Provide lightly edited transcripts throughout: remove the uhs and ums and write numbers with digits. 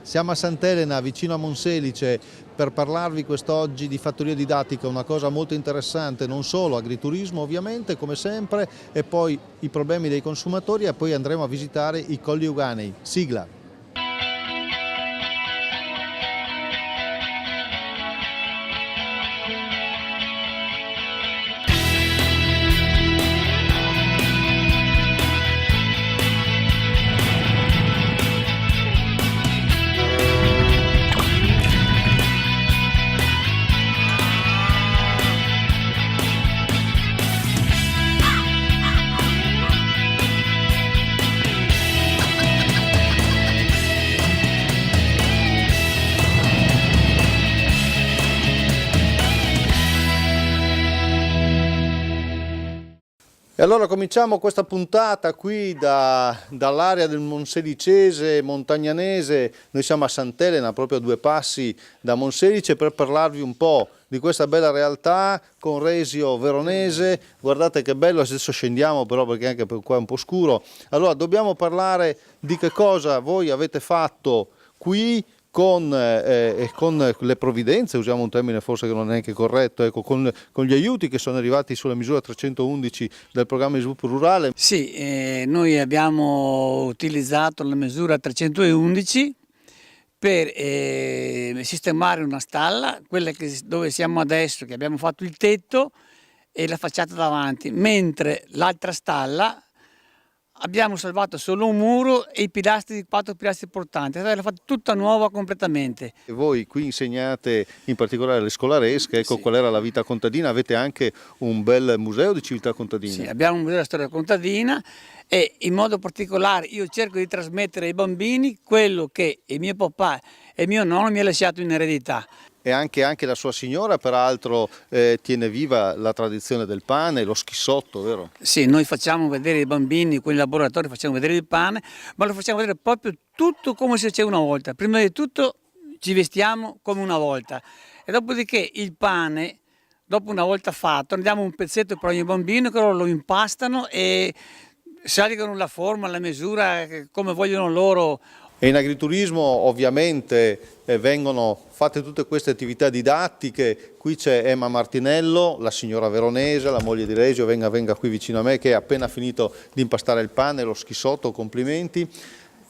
Siamo a Sant'Elena, vicino a Monselice, per parlarvi quest'oggi di fattoria didattica, una cosa molto interessante, non solo agriturismo ovviamente, come sempre, e poi i problemi dei consumatori, e poi andremo a visitare i Colli Euganei. Sigla! E allora cominciamo questa puntata qui dall'area del Monselicese, montagnanese. Noi siamo a Sant'Elena, proprio a 2 passi da Monselice, per parlarvi un po' di questa bella realtà con Resio Veronese. Guardate che bello, adesso scendiamo però perché anche qua è un po' scuro. Allora dobbiamo parlare di che cosa voi avete fatto qui con le provvidenze, usiamo un termine forse che non è neanche corretto, ecco, con gli aiuti che sono arrivati sulla misura 311 del programma di sviluppo rurale. Sì, noi abbiamo utilizzato la misura 311 per sistemare una stalla, quella dove siamo adesso, che abbiamo fatto il tetto e la facciata davanti, mentre l'altra stalla abbiamo salvato solo un muro e i pilastri, 4 pilastri portanti, l'abbiamo fatta tutta nuova completamente. E voi qui insegnate in particolare le scolaresche, ecco, sì. Qual era la vita contadina? Avete anche un bel museo di civiltà contadina. Sì, abbiamo un museo della storia contadina e in modo particolare io cerco di trasmettere ai bambini quello che il mio papà e mio nonno mi ha lasciato in eredità. E anche la sua signora peraltro tiene viva la tradizione del pane, lo schissotto, vero? Sì, noi facciamo vedere ai bambini, con i laboratori facciamo vedere il pane, ma lo facciamo vedere proprio tutto come si faceva una volta. Prima di tutto ci vestiamo come una volta e dopodiché il pane, dopo una volta fatto, diamo un pezzetto per ogni bambino che loro lo impastano e salgono la forma, la misura, come vogliono loro. E in agriturismo ovviamente vengono fatte tutte queste attività didattiche. Qui c'è Emma Martinello, la signora veronese, la moglie di Resio, venga qui vicino a me, che ha appena finito di impastare il pane, lo schissotto, complimenti.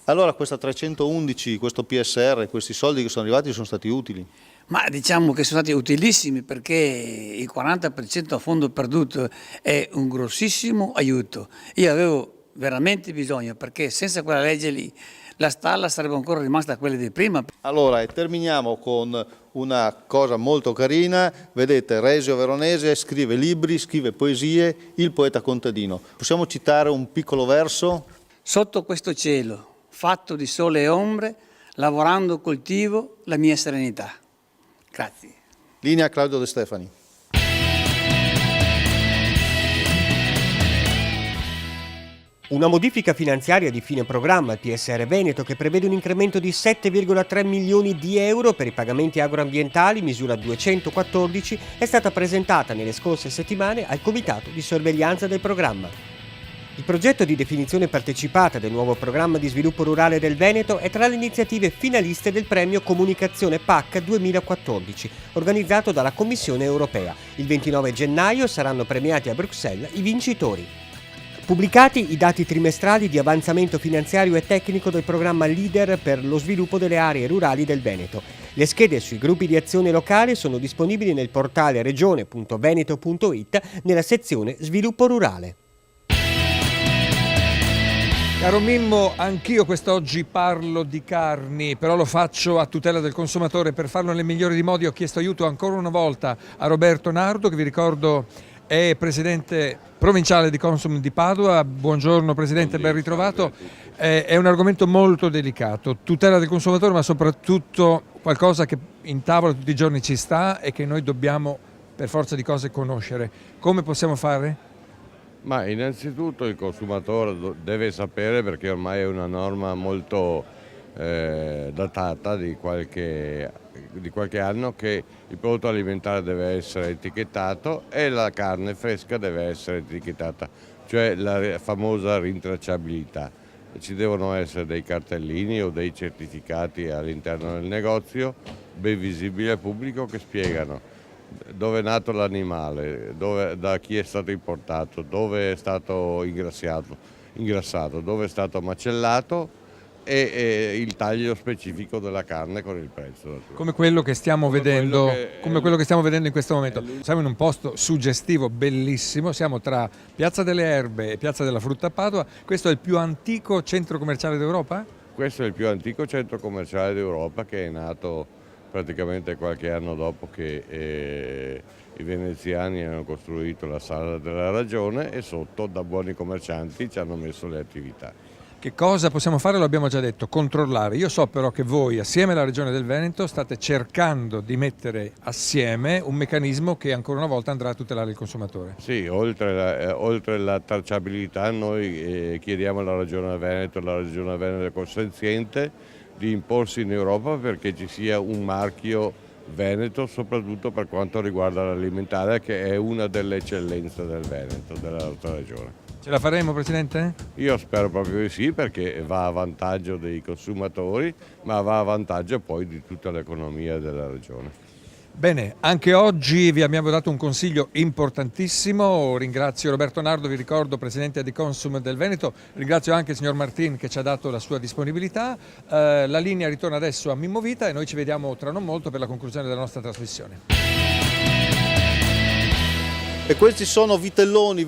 Allora questa 311, questo PSR, questi soldi che sono arrivati sono stati utili? Ma diciamo che sono stati utilissimi perché il 40% a fondo perduto è un grossissimo aiuto. Io avevo veramente bisogno perché senza quella legge lì la stalla sarebbe ancora rimasta quella di prima. Allora, e terminiamo con una cosa molto carina. Vedete, Resio Veronese scrive libri, scrive poesie, il poeta contadino. Possiamo citare un piccolo verso? Sotto questo cielo, fatto di sole e ombre, lavorando coltivo la mia serenità. Grazie. Linea Claudio De Stefani. Una modifica finanziaria di fine programma al PSR Veneto che prevede un incremento di 7,3 milioni di euro per i pagamenti agroambientali, misura 214, è stata presentata nelle scorse settimane al Comitato di sorveglianza del programma. Il progetto di definizione partecipata del nuovo programma di sviluppo rurale del Veneto è tra le iniziative finaliste del premio Comunicazione PAC 2014, organizzato dalla Commissione europea. Il 29 gennaio saranno premiati a Bruxelles i vincitori. Pubblicati i dati trimestrali di avanzamento finanziario e tecnico del programma LEADER per lo sviluppo delle aree rurali del Veneto. Le schede sui gruppi di azione locale sono disponibili nel portale regione.veneto.it nella sezione Sviluppo Rurale. Caro Mimmo, anch'io quest'oggi parlo di carni, però lo faccio a tutela del consumatore. Per farlo nel migliore dei modi ho chiesto aiuto ancora una volta a Roberto Nardo, che vi ricordo è presidente provinciale di Consum di Padova. Buongiorno Presidente, ben ritrovato. È un argomento molto delicato, tutela del consumatore, ma soprattutto qualcosa che in tavola tutti i giorni ci sta e che noi dobbiamo per forza di cose conoscere. Come possiamo fare? Ma innanzitutto il consumatore deve sapere, perché ormai è una norma molto datata di qualche anno, che il prodotto alimentare deve essere etichettato e la carne fresca deve essere etichettata, cioè la famosa rintracciabilità. ci devono essere dei cartellini o dei certificati all'interno del negozio ben visibili al pubblico che spiegano dove è nato l'animale, da chi è stato importato, dove è stato ingrassato, dove è stato macellato e il taglio specifico della carne con il prezzo. Come quello che stiamo vedendo, come quello che stiamo vedendo in questo momento. Siamo in un posto suggestivo, bellissimo, siamo tra Piazza delle Erbe e Piazza della Frutta a Padova. Questo è il più antico centro commerciale d'Europa? Questo è il più antico centro commerciale d'Europa, che è nato praticamente qualche anno dopo che i veneziani hanno costruito la Sala della Ragione, e sotto, da buoni commercianti, ci hanno messo le attività. Che cosa possiamo fare? Lo abbiamo già detto, controllare. Io so però che voi, assieme alla Regione del Veneto, state cercando di mettere assieme un meccanismo che ancora una volta andrà a tutelare il consumatore. Sì, oltre la tracciabilità, noi chiediamo alla Regione Veneto e alla Regione Veneto consenziente di imporsi in Europa perché ci sia un marchio Veneto, soprattutto per quanto riguarda l'alimentare, che è una delle eccellenze del Veneto, della nostra regione. Ce la faremo, Presidente? Io spero proprio di sì, perché va a vantaggio dei consumatori, ma va a vantaggio poi di tutta l'economia della regione. Bene, anche oggi vi abbiamo dato un consiglio importantissimo. Ringrazio Roberto Nardo, vi ricordo, Presidente Adiconsum del Veneto. Ringrazio anche il signor Martin che ci ha dato la sua disponibilità. La linea ritorna adesso a Mimmo Vita e noi ci vediamo tra non molto per la conclusione della nostra trasmissione. E questi sono vitelloni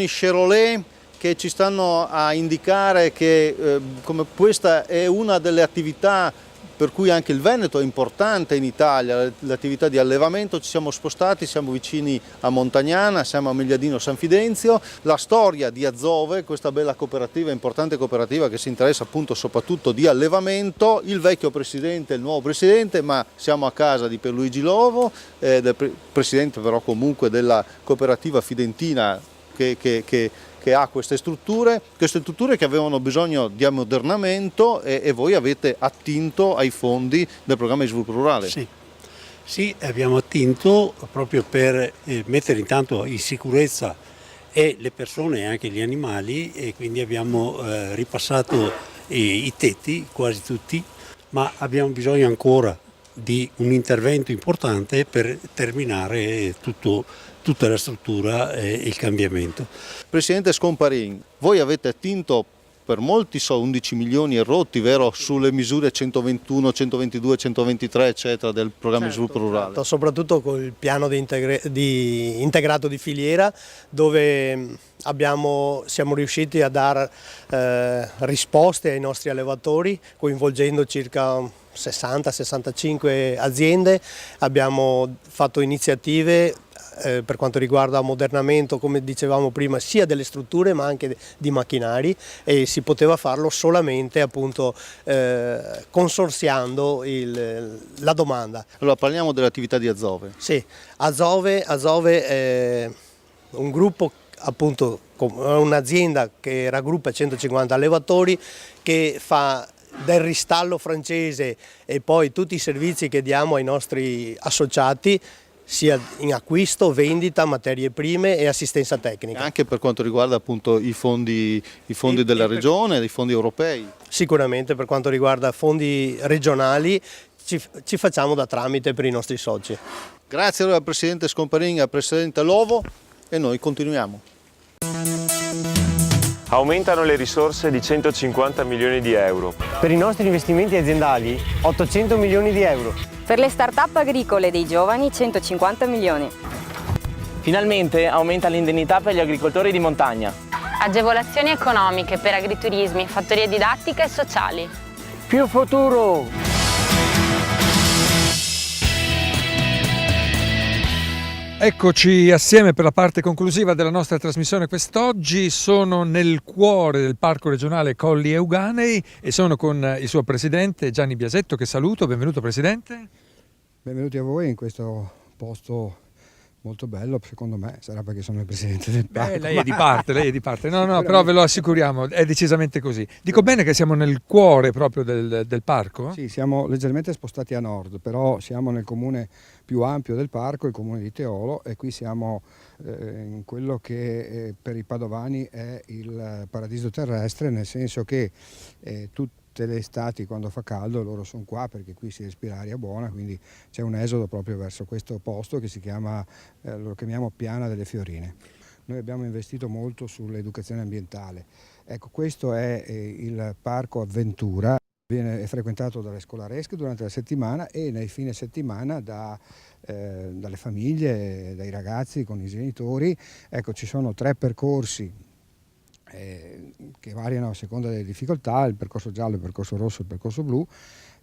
Chevrolet, che ci stanno a indicare che come questa è una delle attività per cui anche il Veneto è importante in Italia, l'attività di allevamento. Ci siamo spostati, siamo vicini a Montagnana, siamo a Migliadino San Fidenzio. La storia di Azove, questa bella cooperativa, importante cooperativa che si interessa appunto soprattutto di allevamento, il vecchio presidente e il nuovo presidente, ma siamo a casa di Pierluigi Lovo, del presidente però comunque della cooperativa fidentina che ha queste strutture che avevano bisogno di ammodernamento e voi avete attinto ai fondi del programma di sviluppo rurale. Sì, abbiamo attinto proprio per mettere intanto in sicurezza e le persone e anche gli animali, e quindi abbiamo ripassato i tetti, quasi tutti, ma abbiamo bisogno ancora di un intervento importante per terminare tutta la struttura e il cambiamento. Presidente Scomparin, voi avete attinto per molti 11 milioni e rotti, vero, sulle misure 121, 122, 123 eccetera del programma di sviluppo rurale? Certo, soprattutto col piano di integrato di filiera, dove siamo riusciti a dare risposte ai nostri allevatori, coinvolgendo circa 60-65 aziende. Abbiamo fatto iniziative per quanto riguarda ammodernamento, come dicevamo prima, sia delle strutture ma anche di macchinari, e si poteva farlo solamente appunto consorziando la domanda. Allora parliamo dell'attività di Azove. Sì, Azove è un gruppo, appunto un'azienda che raggruppa 150 allevatori, che fa del ristallo francese e poi tutti i servizi che diamo ai nostri associati, sia in acquisto, vendita, materie prime e assistenza tecnica. Anche per quanto riguarda appunto i fondi della regione, i fondi europei? Sicuramente per quanto riguarda fondi regionali ci facciamo da tramite per i nostri soci. Grazie allora al Presidente Scomparin e al Presidente Lovo, e noi continuiamo. Aumentano le risorse di 150 milioni di euro. Per i nostri investimenti aziendali 800 milioni di euro. Per le start-up agricole dei giovani 150 milioni. Finalmente aumenta l'indennità per gli agricoltori di montagna. Agevolazioni economiche per agriturismi, fattorie didattiche e sociali. Più futuro! Eccoci assieme per la parte conclusiva della nostra trasmissione quest'oggi. Sono nel cuore del Parco regionale Colli Euganei e sono con il suo presidente Gianni Biasetto, che saluto. Benvenuto Presidente. Benvenuti a voi in questo posto molto bello, secondo me, sarà perché sono il presidente del parco. Lei è di parte, lei è di parte. No, però ve lo assicuriamo, è decisamente così. Dico bene che siamo nel cuore proprio del parco? Sì, siamo leggermente spostati a nord, però siamo nel comune più ampio del parco, il comune di Teolo, e qui siamo in quello che per i padovani è il paradiso terrestre, nel senso che tutte le estati quando fa caldo loro sono qua perché qui si respira aria buona, quindi c'è un esodo proprio verso questo posto che si chiama, lo chiamiamo Piana delle Fiorine. Noi abbiamo investito molto sull'educazione ambientale. Ecco, questo è il parco Avventura. Viene frequentato dalle scolaresche durante la settimana e nei fine settimana dalle famiglie, dai ragazzi con i genitori. Ecco, ci sono 3 percorsi che variano a seconda delle difficoltà, il percorso giallo, il percorso rosso e il percorso blu,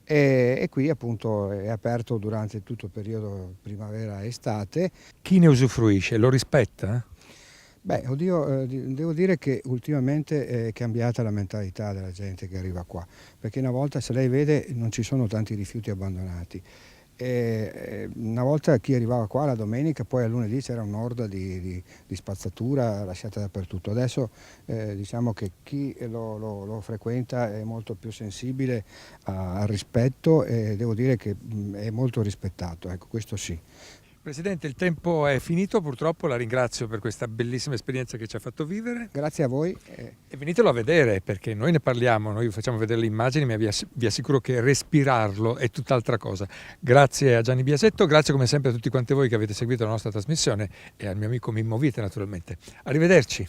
e qui appunto è aperto durante tutto il periodo primavera-estate. Chi ne usufruisce? Lo rispetta? Beh, oddio, devo dire che ultimamente è cambiata la mentalità della gente che arriva qua, perché una volta, se lei vede, non ci sono tanti rifiuti abbandonati. Una volta chi arrivava qua la domenica, poi a lunedì c'era un'orda di spazzatura lasciata dappertutto. Adesso diciamo che chi lo frequenta è molto più sensibile al rispetto e devo dire che è molto rispettato, ecco, questo sì. Presidente, il tempo è finito, purtroppo la ringrazio per questa bellissima esperienza che ci ha fatto vivere. Grazie a voi. E venitelo a vedere, perché noi ne parliamo, noi vi facciamo vedere le immagini, ma vi assicuro che respirarlo è tutt'altra cosa. Grazie a Gianni Biasetto, grazie come sempre a tutti quanti voi che avete seguito la nostra trasmissione e al mio amico Mimmo Vite naturalmente. Arrivederci.